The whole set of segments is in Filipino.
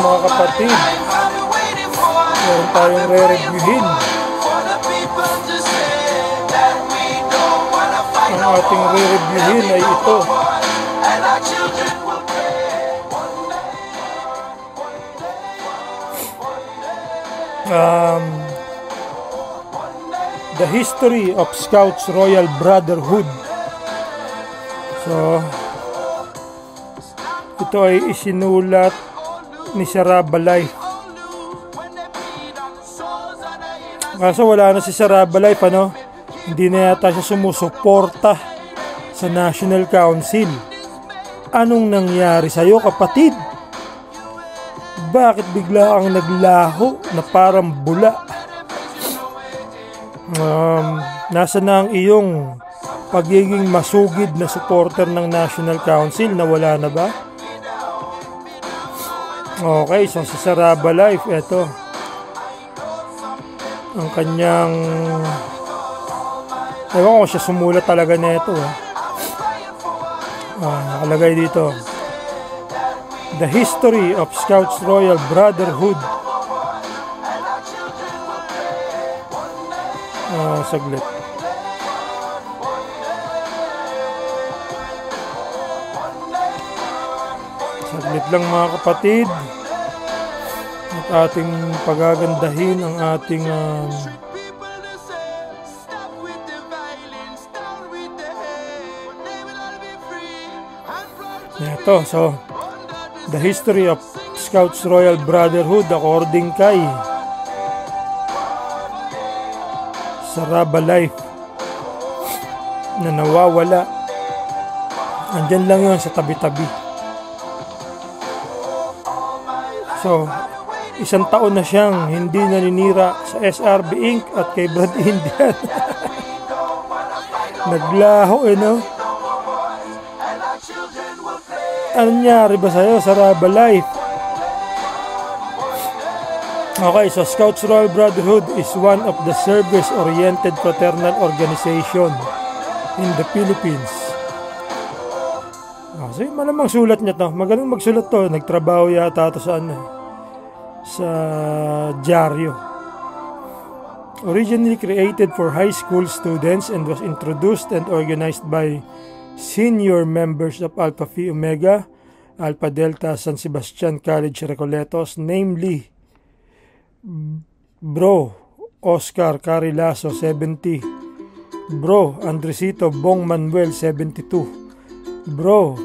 mga kapatid, meron tayong re-reviewin. Ang ating re-reviewin ay ito. The History of Scouts Royal Brotherhood. So, ito ay isinulat ni Sarah Balay. Kaso wala na si Sarah Balay, ano? Hindi na yata siya sumusuporta sa National Council. Anong nangyari sa'yo, kapatid? Bakit bigla kang naglaho na parang bula? Nasa na ang iyong pagiging masugid na supporter ng National Council? Nawala na ba? Okay, so si Sarah Balay, ito ang kanyang, ewan ko siya sumulat talaga na ito. Nakalagay dito, The History of Scouts Royal Brotherhood. Saglit. Saglit lang mga kapatid. At ating pagagandahin ang ating ito. So, The History of Scouts Royal Brotherhood according kay Sarah Balay na nawawala. Andyan lang yun sa tabi-tabi. So, 1 taon na siyang hindi naninira sa SRB Inc. at kay Brad Indian. Naglaho no? Ano nangyari ba sa'yo, Sarah Balay? Okay, so Scouts Royal Brotherhood is one of the service-oriented fraternal organization in the Philippines. So malamang sulat niya to. Magaling magsulat to. Nagtrabaho yata to sa sa dyaryo. Originally created for high school students and was introduced and organized by senior members of Alpha Phi Omega, Alpha Delta San Sebastian College Recoletos, namely Bro Oscar Carilaso 70, Bro Andresito Bong Manuel 72, Bro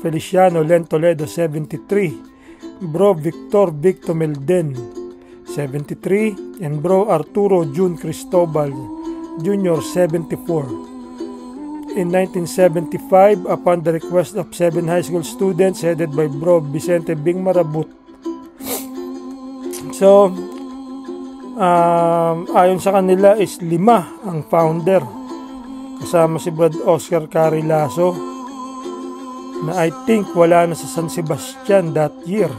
Feliciano Len Toledo 73, Bro Victor Victor Melden 73, and Bro Arturo Jun Cristobal Jr. 74. In 1975, upon the request of 7 high school students headed by Bro Vicente Bing Marabut. So, ayon sa kanila is 5 ang founder. Kasama si Brad Oscar Carilaso na I think wala na sa San Sebastian that year.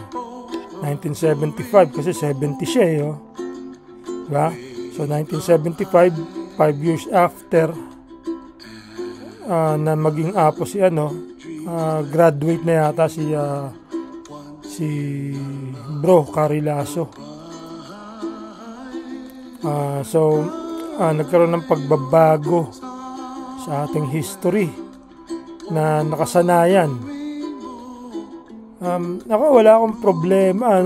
1975 kasi 70 siya diba? So 1975, 5 years after na maging apo si graduate na yata si Bro Carilaso. So nagkaroon ng pagbabago sa ating history na nakasanayan. Wala akong problema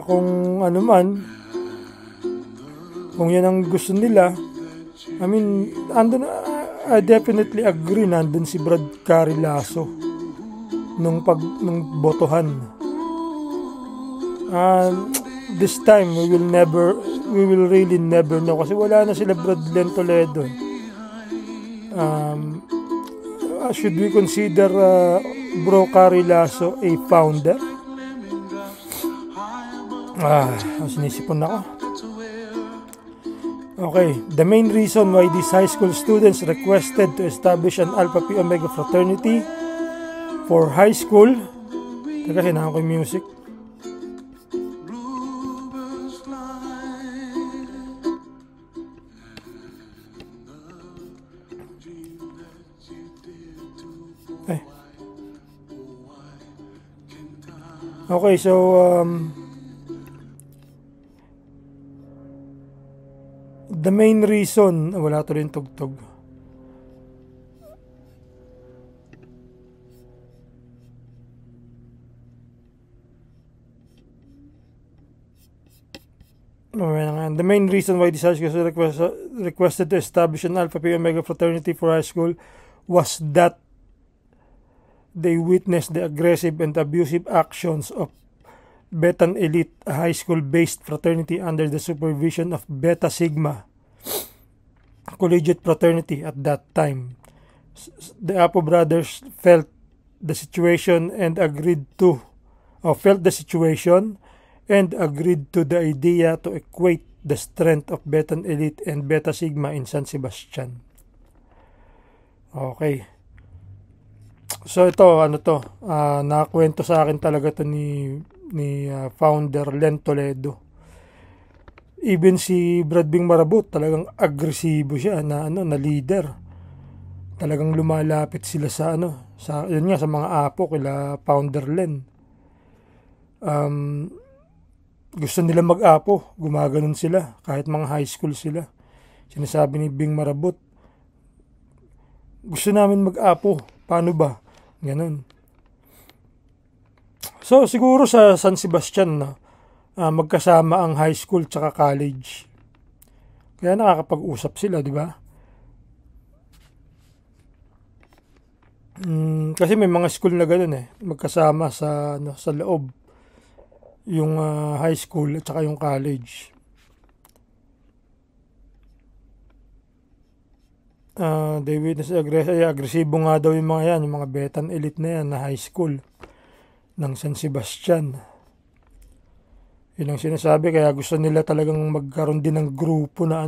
kung ano man, kung yan ang gusto nila. I mean, I definitely agree nandun si Brad Carilaso nung botohan. This time we will really never know kasi wala na sila Brad Len Toledo. Should we consider Bro Carilaso a founder? Sinisipon ako. Okay, the main reason why these high school students requested to establish an Alpha Phi Omega fraternity for high school. Teka, hinahan ko yung music. Okay, so the main reason, wala tuloy yung tugtog. The main reason why this high school requested to establish an Alpha Pi Omega fraternity for high school was that they witnessed the aggressive and abusive actions of Beta Elite, a high school-based fraternity under the supervision of Beta Sigma, a collegiate fraternity at that time. The Apo brothers felt the situation and agreed to the idea to equate the strength of Beta Elite and Beta Sigma in San Sebastian. Okay. So ito, nakakwento sa akin talaga to ni founder Len Toledo. Even si Brad Bing Marabut, talagang agresibo siya na leader. Talagang lumalapit sila sa sa mga apo kila founder Len. Gusto nila mag-apo, gumaganon sila kahit mga high school sila. Sinasabi ni Bing Marabut, gusto namin mag-apo, paano ba? Ganon. So siguro sa San Sebastian magkasama ang high school tsaka college. Kaya nakakapag-usap sila, di ba? Kasi may mga school na ganoon magkasama sa loob yung high school at saka yung college. They witness agresibo nga daw yung mga yan, yung mga Beta Elite na yan na high school ng San Sebastian. Yun ang sinasabi, kaya gusto nila talagang magkaroon din ng grupo na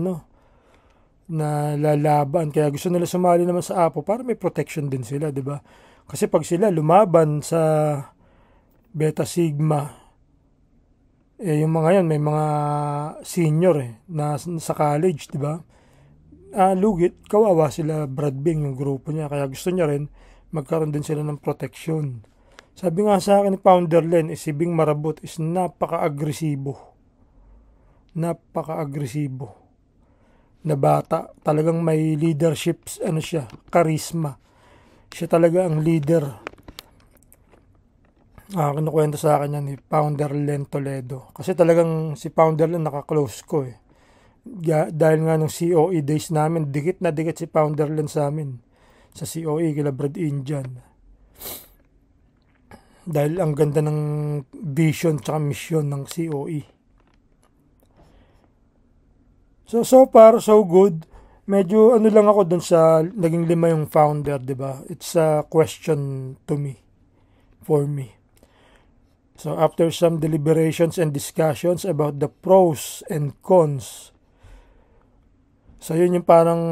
na lalaban. Kaya gusto nila sumali naman sa Apo para may protection din sila, di ba? Kasi pag sila lumaban sa Beta Sigma, yung mga yan may mga senior na sa college, di ba? Lugit, kawawa sila Brad Bing, yung grupo niya. Kaya gusto niya rin magkaroon din sila ng protection. Sabi nga sa akin ni Founder Len, si Bing Marabut is napaka-agresibo. Napaka-agresibo na bata. Talagang may leadership, siya, charisma. Siya talaga ang leader. Kinukwento sa akin yan ni Founder Len Toledo. Kasi talagang si Founder Len nakaklose ko dahil nga nung COE days namin, dikit na dikit si Founder Len sa amin sa COE kila Brad Indian, dahil ang ganda ng vision tsaka mission ng COE. So far so good. Medyo lang ako dun sa naging 5 yung founder, di ba? It's a question to me, for me. So after some deliberations and discussions about the pros and cons, so yun yung parang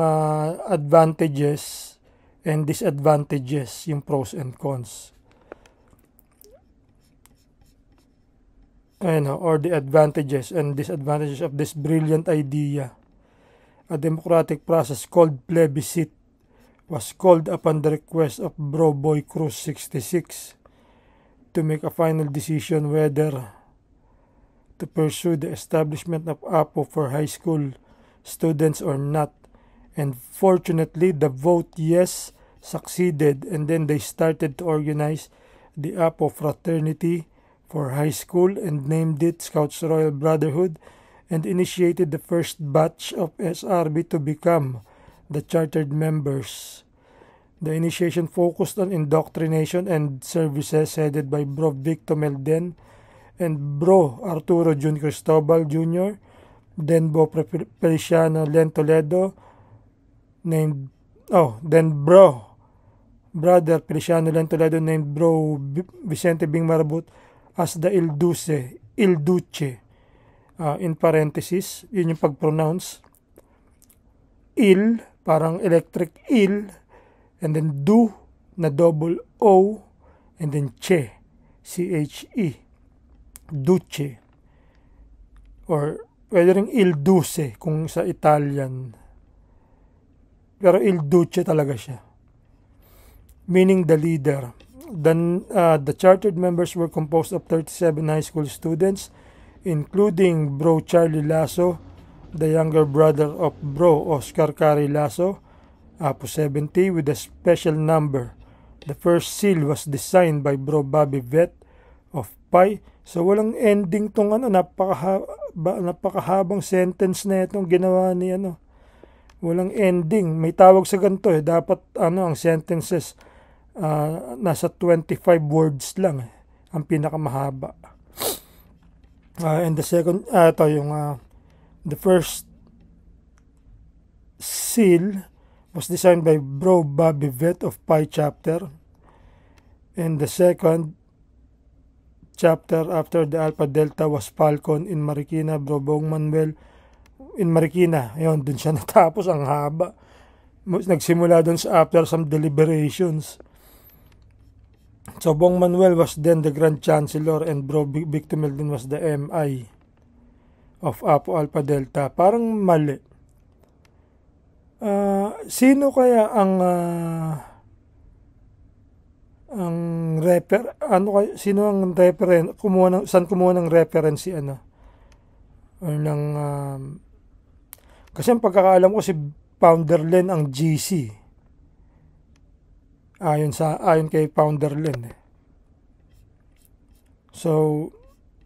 advantages and disadvantages, yung pros and cons. Or the advantages and disadvantages of this brilliant idea. A democratic process called plebiscite was called upon the request of Bro Boy Cruz 66 to make a final decision whether to pursue the establishment of APO for high school students or not. And fortunately, the vote yes succeeded, and then they started to organize the APO fraternity for high school and named it Scouts Royal Brotherhood, and initiated the first batch of SRB to become the chartered members. The initiation focused on indoctrination and services headed by Bro Victor Melden and Bro Arturo Jun Cristobal Jr., then Bro Feliciano Len Toledo, then Brother Feliciano Len Toledo named Bro Vicente Bing Marabut as the Il Duce, in parenthesis, yun yung pag-pronounce. Il, parang electric il, and then du, na double O, and then che, C-H-E, Duce. Or, pwede rin Il Duce kung sa Italian. Pero Il Duce talaga siya. Meaning the leader. The chartered members were composed of 37 high school students, including Bro Charlie Lasso, the younger brother of Bro Oscar Cari Lasso, Apo 70, with a special number. The first seal was designed by Bro Bobby Vet of Pi. So walang ending tong napakahabang sentence na itong ginawa ni Walang ending. May tawag sa ganito dapat ang sentences nasa 25 words lang ang pinakamahaba. And the second the first seal was designed by Bro Bobby Vet of Pi Chapter, and the second chapter after the Alpha Delta was Falcon in Marikina, Bro Bong Manuel in Marikina. Ayun, dun siya natapos, ang haba. Nagsimula dun sa after some deliberations. So Bong Manuel was then the Grand Chancellor and Bro Victor Meldon was the MI of Apo Alpha Delta. Parang mali. Sino kaya ang sino ang reference saan kumuha ng reference si or ng kasi ang pagkakaalam ko si Founder Len ang GC. Ayon kay Founder Len. So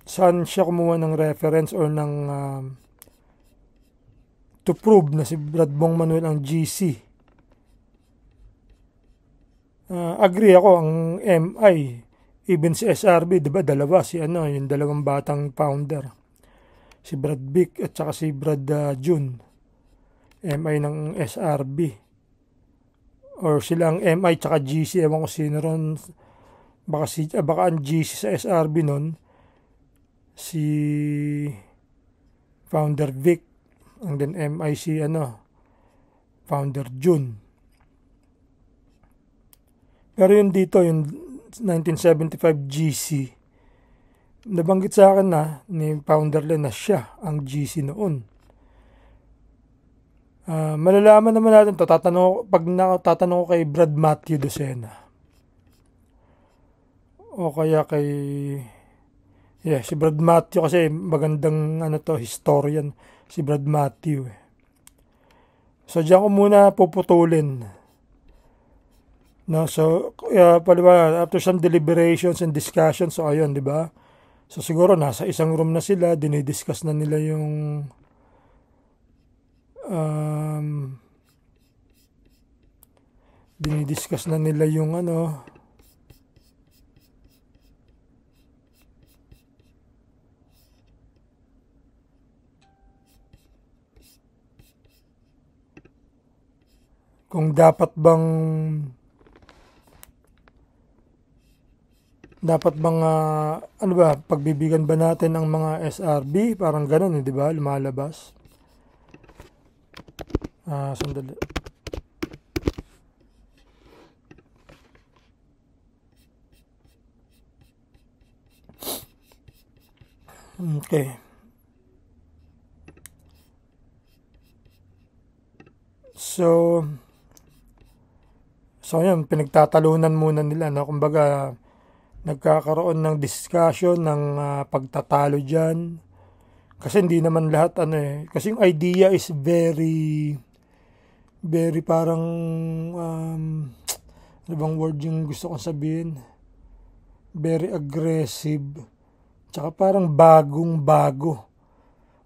saan siya kumuha ng reference or ng to prove na si Brad Bong Manuel ang GC? Agree ako, ang MI, even si SRB, diba dalawa, yung dalawang batang founder, si Brad Vic at saka si Brad June, MI ng SRB, or silang MI tsaka GC, ewan ko sino ron, baka ang GC sa SRB nun, si Founder Vic, and then MI si Founder June. Pero yun dito, yung 1975 GC, nabanggit sa akin ni Founder Len na siya ang GC noon. Malalaman naman natin to pag natatanong ko kay Brad Matthew Docena. O kaya kay si Brad Matthew, kasi magandang historian si Brad Matthew. So diyan ko muna puputulin. No, so after some deliberations and discussions, so ayun, 'di ba? So siguro nasa isang room na sila, dinidiscuss na nila yung kung dapat bang pagbibigan ba natin ang mga SRB, parang ganun, di ba? Lumalabas. Sandali. Okay. So yan, pinagtatalunan muna nila, kumbaga nagkakaroon ng discussion ng pagtatalo dyan. Kasi hindi naman lahat kasi yung idea is very parang ano bang word yung gusto kong sabihin? Very aggressive. Tsaka parang bagong-bago.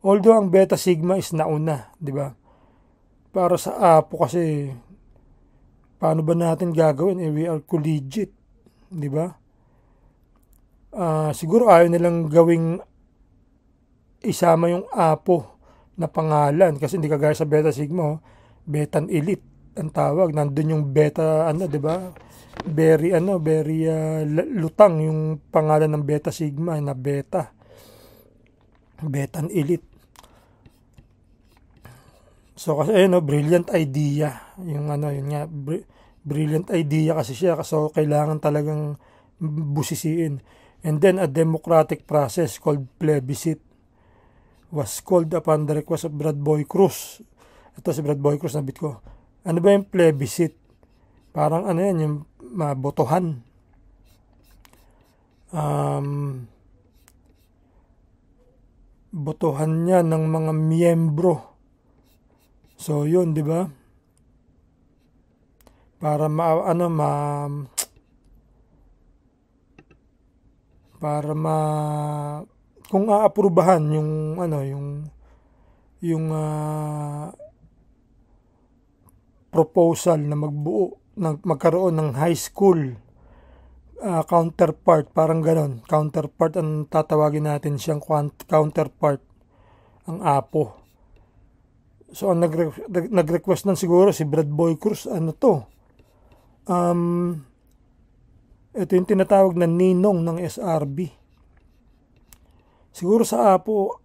Although ang Beta Sigma is nauna, di ba? Para sa Apo kasi, paano ba natin gagawin? We are collegiate, di ba? Siguro ayaw nilang gawing isama yung Apo na pangalan kasi hindi kagaya sa Beta Sigma, Betan Elite ang tawag. Nandun yung Beta, di ba? Very lutang yung pangalan ng Beta Sigma na Beta. Betan Elite. So kasi brilliant idea. Yun nga, brilliant idea kasi siya. So kailangan talagang busisiin. And then a democratic process called plebiscite was called upon the request of Brad Boy Cruz. Ito si Brad Boy Cruz, nabit ko. Ano ba yung plebiscite? Parang yung mabotohan. botohan niya ng mga miyembro. So yun, di ba? Para kung aaprubahan yung proposal na magkaroon ng high school counterpart, parang ganon. Counterpart ang tatawagin natin siyang counterpart, ang APO. So ang nag-request nan siguro si Brad Boy Cruz, ito yung tinatawag na ninong ng SRB. Siguro sa APO,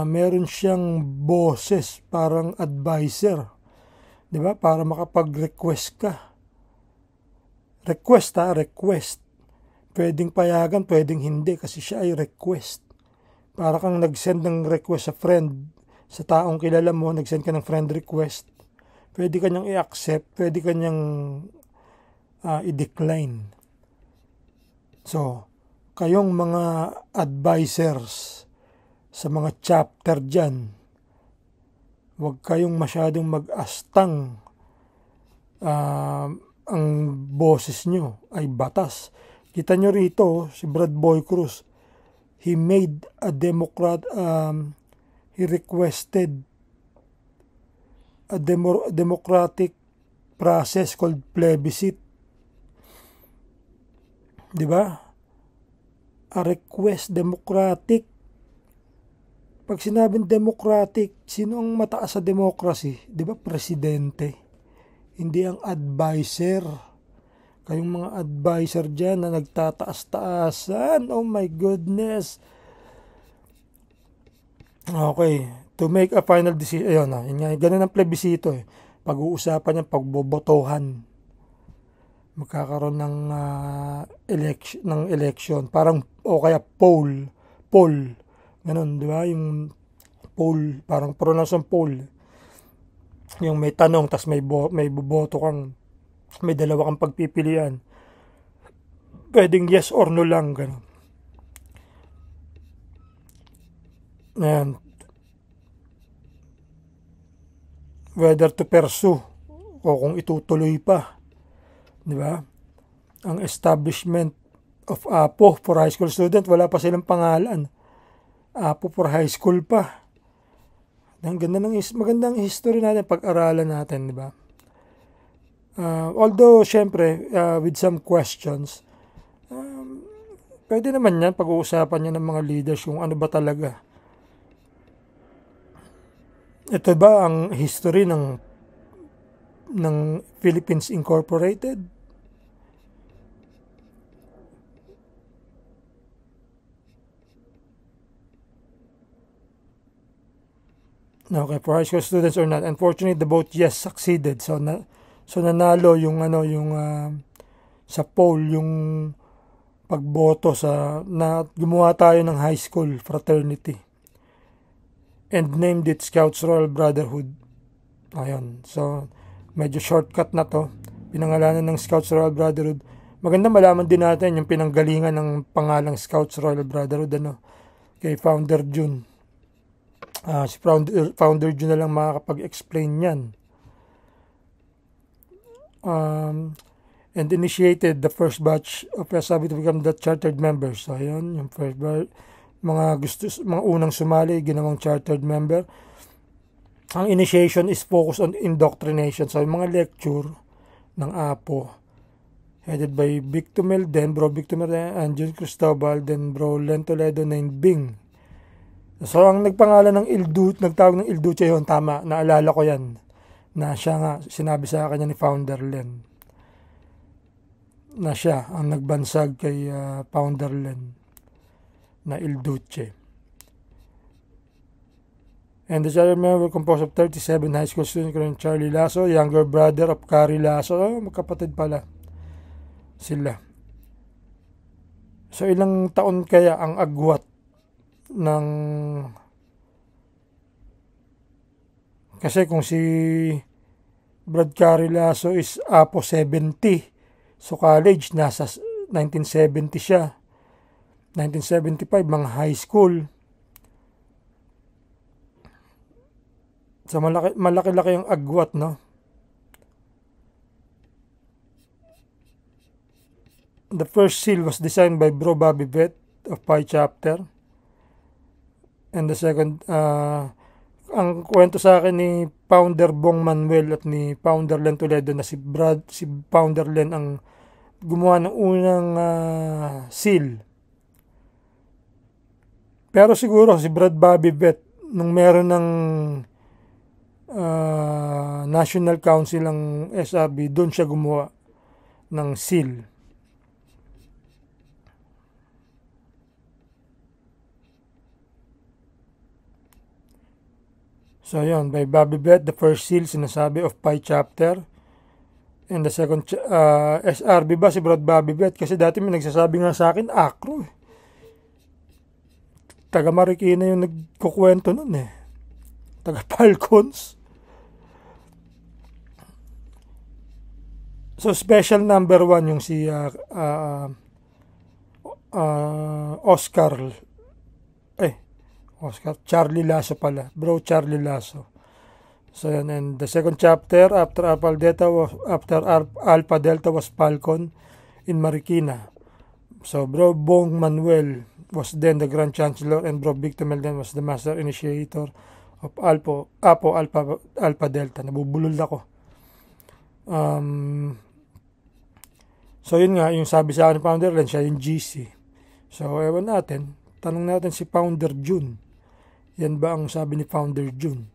meron siyang boses, parang advisor. Di ba? Para makapag-request ka. Request. Pwedeng payagan, pwedeng hindi kasi siya ay request. Para kang nag-send ng request sa friend, sa taong kilala mo, nag-send ka ng friend request. Pwede ka niyang i-accept, pwede ka niyang i-decline. So, kayong mga advisors sa mga chapter dyan, huwag kayong masyadong mag-astang ang boses nyo ay batas. Kita nyo rito, si Brad Boy Cruz, he requested a democratic process called plebiscite. Di ba? A request democratic. Pag sinabing democratic, sino ang mataas sa democracy? Di ba? Presidente. Hindi ang advisor. Kayong mga advisor dyan na nagtataas-taasan. Oh my goodness. Okay. To make a final decision. Ayun, ganun ang plebisito. Pag-uusapan yan, pagbobotohan. Magkakaroon ng election. Parang, o kaya poll. Ganun, di ba? Yung poll, parang pronounce ng poll. Yung may tanong, tas may boboto kang, may dalawa kang pagpipilian. Pwedeng yes or no lang, ganun. Ayan. Whether to pursue o kung itutuloy pa. Di ba? Ang establishment of APO for high school student, wala pa silang pangalan. APO for high school pa. Magandang history natin, pag-aralan natin, di ba? Although, syempre, with some questions, pwede naman yan, pag-uusapan niya ng mga leaders kung ano ba talaga. Ito ba ang history ng Philippines Incorporated? Okay, for high school students or not. Unfortunately, the vote yes succeeded. So nanalo yung sa poll, yung pagboto na gumawa tayo ng high school fraternity and named it Scouts Royal Brotherhood. Ayun. So medyo shortcut na to. Pinangalanan ng Scouts Royal Brotherhood. Maganda malaman din natin yung pinanggalingan ng pangalang Scouts Royal Brotherhood kay Founder June. Si Founder June na lang makakapag-explain yan. And initiated the first batch of SRB to become the chartered members. So ayun, yung first batch, mga unang sumali, ginawang chartered member. Ang initiation is focused on indoctrination. So yung mga lecture ng APO, headed by Vic Tumel, then Bro Vic Tumel and John Cristobal, then Bro Len Toledo named Bing. So ang nagtawag ng Il Duce yun, tama, naalala ko yan. Na siya nga, sinabi sa kanya ni Founder Len, na siya ang nagbansag kay Founder Len, na Il Duce. And the charter member composed of 37 high school students, including Charlie Lasso, younger brother of Carrie Lasso. Magkapatid pala sila. So ilang taon kaya ang agwat ng, kasi kung si Brad Carrie Lasso is APO 70, so college nasa 1970 siya. 1975, mga high school. So malaki-laki yung agwat, no? The first seal was designed by Bro Bobby Vett of Pi Chapter. And the second, ang kwento sa akin ni Founder Bong Manuel at ni Founder Len Toledo na si Founder Len ang gumawa ng unang seal. Pero siguro si Brad Bobby Vett, nung meron ng National Council ng SRB, doon siya gumawa ng seal. So yun, by Bobby Vett, the first seal, sinasabi, of Pi Chapter. And the second, SRB ba si Brad Bobby Vett? Kasi dati may nagsasabi nga sa akin, Acro. Taga Marikina yung nagkukwento nun eh. Taga Falcons. So special number 1 yung si Charlie Lasso pala. Bro Charlie Lasso. So yan, and the second chapter after Alpha Delta was Falcon in Marikina. So Bro Bong Manuel was then the Grand Chancellor and Bro Victor Melden was the Master Initiator of Alpha Delta. Nabubulol ako. So yun nga, yung sabi sa akin ni Founder Len, siya yung GC. So ewan natin, tanong natin si Founder June. Yan ba ang sabi ni Founder June?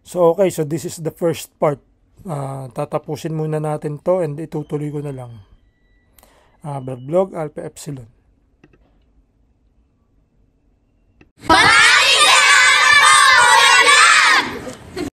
So okay, so this is the first part. Tatapusin muna natin to and itutuloy ko na lang. Blog Alpha Epsilon.